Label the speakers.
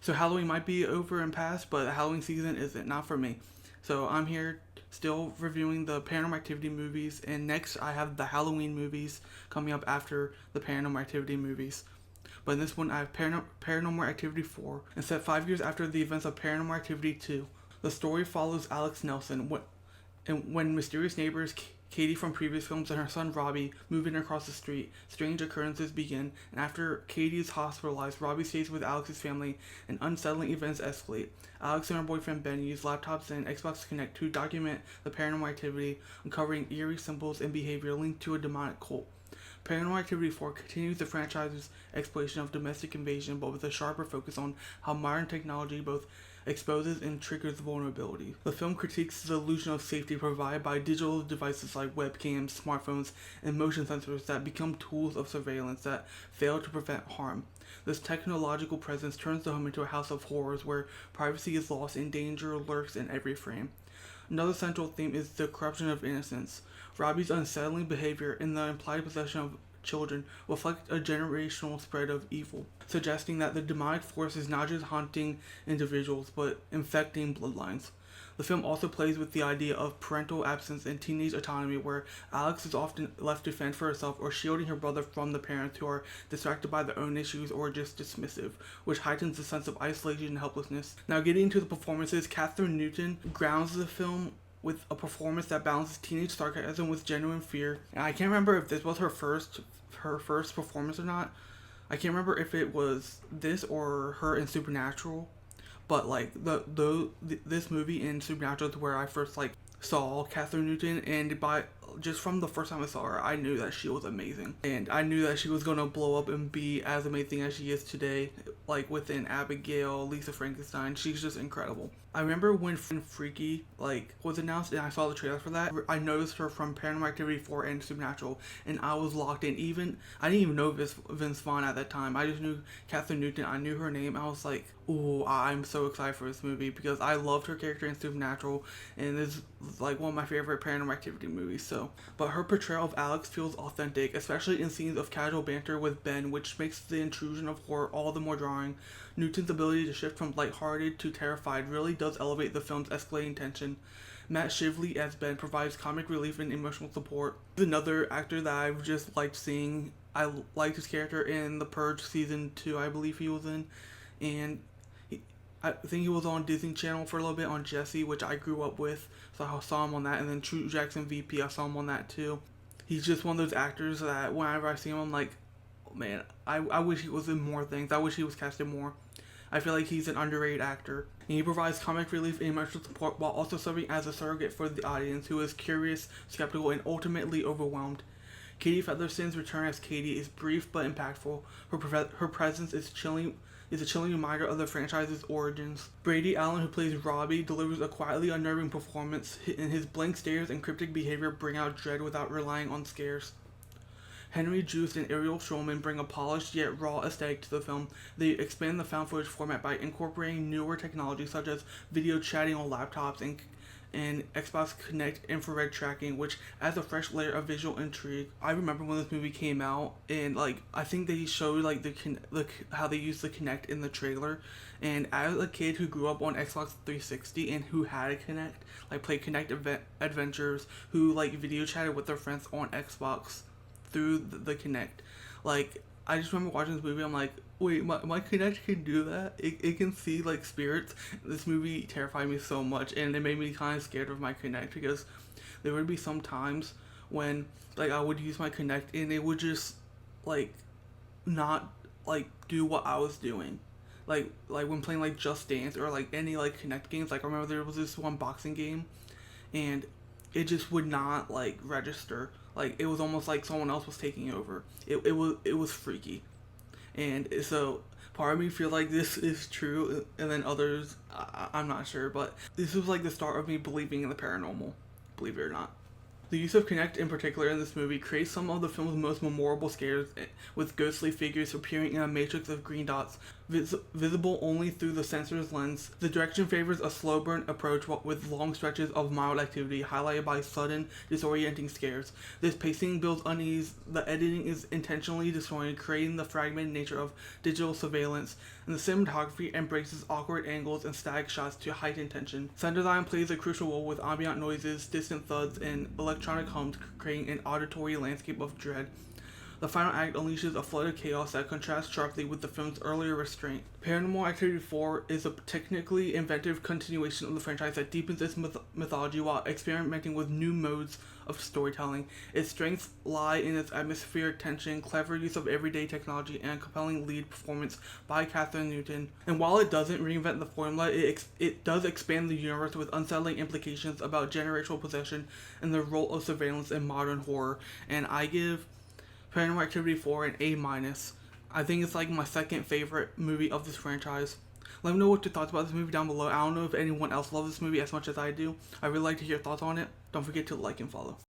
Speaker 1: So Halloween might be over and past, but Halloween season isn't, not for me. So I'm here still reviewing the Paranormal Activity movies, and next I have the Halloween movies coming up after the Paranormal Activity movies. But in this one, I have Paranormal Activity 4, and set 5 years after the events of Paranormal Activity 2. The story follows Alex Nelson when mysterious neighbors Katie from previous films and her son Robbie move in across the street. Strange occurrences begin, and after Katie is hospitalized, Robbie stays with Alex's family, and unsettling events escalate. Alex and her boyfriend Ben use laptops and Xbox Connect to document the paranormal activity, uncovering eerie symbols and behavior linked to a demonic cult. Paranormal Activity 4 continues the franchise's exploration of domestic invasion, but with a sharper focus on how modern technology both exposes and triggers vulnerability. The film critiques the illusion of safety provided by digital devices like webcams, smartphones, and motion sensors that become tools of surveillance that fail to prevent harm. This technological presence turns the home into a house of horrors where privacy is lost and danger lurks in every frame. Another central theme is the corruption of innocence. Robbie's unsettling behavior and the implied possession of children reflect a generational spread of evil, suggesting that the demonic force is not just haunting individuals but infecting bloodlines. The film also plays with the idea of parental absence and teenage autonomy, where Alex is often left to fend for herself or shielding her brother from the parents who are distracted by their own issues or just dismissive, which heightens the sense of isolation and helplessness. Now, getting into the performances, Catherine Newton grounds the film with a performance that balances teenage sarcasm with genuine fear. And I can't remember if this was her first performance or not. I can't remember if it was this or her in Supernatural, but like this movie in Supernatural is where I first like saw Catherine Newton, and by just from the first time I saw her, I knew that she was amazing, and I knew that she was gonna blow up and be as amazing as she is today. Like within Abigail, Lisa Frankenstein, she's just incredible. I remember when Freaky like was announced and I saw the trailer for that. I noticed her from Paranormal Activity 4 and Supernatural, and I was locked in. Even I didn't even know Vince Vaughn at that time. I just knew Catherine Newton. I knew her name. I was like, ooh, I'm so excited for this movie because I loved her character in Supernatural, and this is like one of my favorite Paranormal Activity movies. So, but her portrayal of Alex feels authentic, especially in scenes of casual banter with Ben, which makes the intrusion of horror all the more drawing. Newton's ability to shift from lighthearted to terrified really does elevate the film's escalating tension. Matt Shively as Ben provides comic relief and emotional support. He's another actor that I've just liked seeing. I liked his character in The Purge season 2, I believe he was in, and I think he was on Disney Channel for a little bit on Jesse, which I grew up with, so I saw him on that, and then True Jackson VP, I saw him on that too. He's just one of those actors that whenever I see him, I'm like, oh man, I wish he was in more things. I wish he was casted more. I feel like he's an underrated actor, and he provides comic relief and emotional support while also serving as a surrogate for the audience who is curious, skeptical, and ultimately overwhelmed. Katie Featherston's return as Katie is brief but impactful. Her presence is a chilling reminder of the franchise's origins. Brady Allen, who plays Robbie, delivers a quietly unnerving performance, and his blank stares and cryptic behavior bring out dread without relying on scares. Henry Joost and Ariel Schulman bring a polished yet raw aesthetic to the film. They expand the found footage format by incorporating newer technology such as video chatting on laptops and Xbox Connect infrared tracking, which adds a fresh layer of visual intrigue. I remember when this movie came out, and like I think they showed like how they used the Connect in the trailer. And as a kid who grew up on Xbox 360 and who had a Connect, like played Connect adventures, who like video chatted with their friends on Xbox through the Connect. Like, I just remember watching this movie, I'm like, wait, my Connect can do that? It can see, like, spirits? This movie terrified me so much, and it made me kind of scared of my Connect, because there would be some times when, like, I would use my Connect, and it would just, like, not, like, do what I was doing. Like when playing, like, Just Dance, or, like, any, like, Connect games. Like, I remember there was this one boxing game, and it just would not, like, register. Like, it was almost like someone else was taking over. It was freaky. And so, part of me feel like this is true, and then others, I'm not sure. But this was like the start of me believing in the paranormal, believe it or not. The use of Connect in particular in this movie creates some of the film's most memorable scares, with ghostly figures appearing in a matrix of green dots, visible only through the sensor's lens. The direction favors a slow burn approach with long stretches of mild activity, highlighted by sudden, disorienting scares. This pacing builds unease, the editing is intentionally disoriented, creating the fragmented nature of digital surveillance, and the cinematography embraces awkward angles and static shots to heighten tension. Sound design plays a crucial role with ambient noises, distant thuds, and electronic hums, creating an auditory landscape of dread. The final act unleashes a flood of chaos that contrasts sharply with the film's earlier restraint. Paranormal Activity 4 is a technically inventive continuation of the franchise that deepens its mythology while experimenting with new modes of storytelling. Its strengths lie in its atmospheric tension, clever use of everyday technology, and a compelling lead performance by Catherine Newton. And while it doesn't reinvent the formula, it does expand the universe with unsettling implications about generational possession and the role of surveillance in modern horror. And I give Paranormal Activity 4 an A-. I think it's like my second favorite movie of this franchise. Let me know what your thoughts about this movie down below. I don't know if anyone else loves this movie as much as I do. I really like to hear your thoughts on it. Don't forget to like and follow.